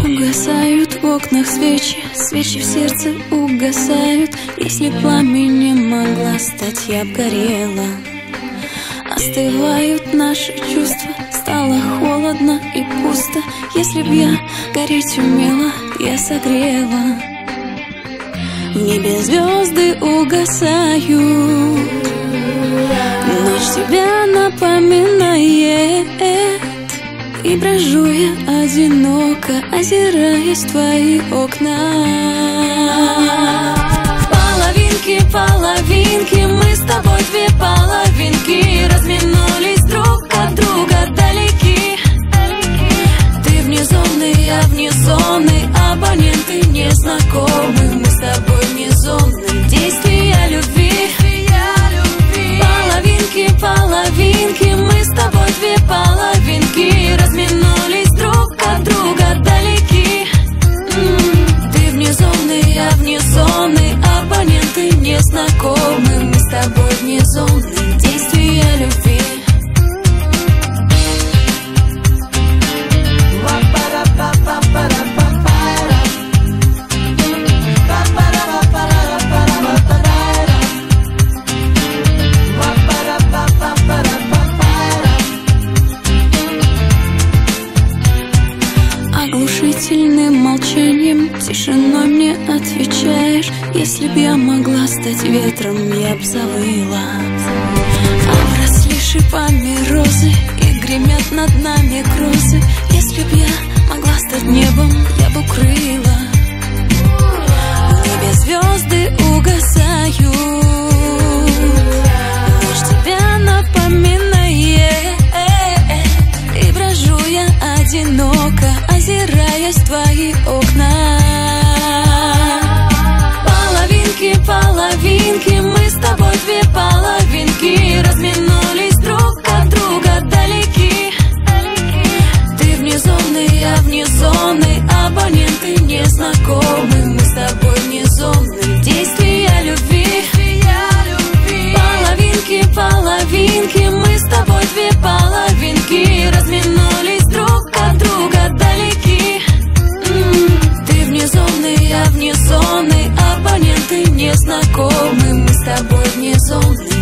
Угасают в окнах свечи, свечи в сердце угасают. Если пламенем могла стать, я б горела. Остывают наши чувства, стало холодно и пусто. Если б я гореть умела, я согрела. В небе звезды угасают, ночь тебя напоминает. И брожу я одиноко, озираясь в твои окна. Половинки, половинки, мы с тобой две половинки. Разминулись друг от друга далеки. Ты вне зоны, я вне зоны, абоненты незнакомы. Мы с тобой вне зоны действия любви. Половинки, половинки, мы с тобой две половинки. Разминулись друг от друга далеки. Ты вне зоны, я вне зоны, абоненты незнакомы. Мы с тобой вне зоны действия любви. Оглушительным молчанием, тишиной мне отвечаешь. Если б я могла стать ветром, я б завыла. Обросли шипами розы и гремят над нами грозы. Если б я могла стать небом, я б укрыла. В небе звезды угасают, ночь тебя напоминает. И брожу я одиноко, озираясь в твои окна. Половинки, половинки, мы с тобой две половинки. Разминулись друг от друга далеки. Ты вне зоны, я вне зоны, абоненты незнакомы. Мы с тобой вне зоны действия любви. Половинки, половинки, мы с тобой две половинки. Разминулись друг от друга далеки. Ты вне зоны, я вне зоны, абоненты незнакомы. Мы с тобой вне зоны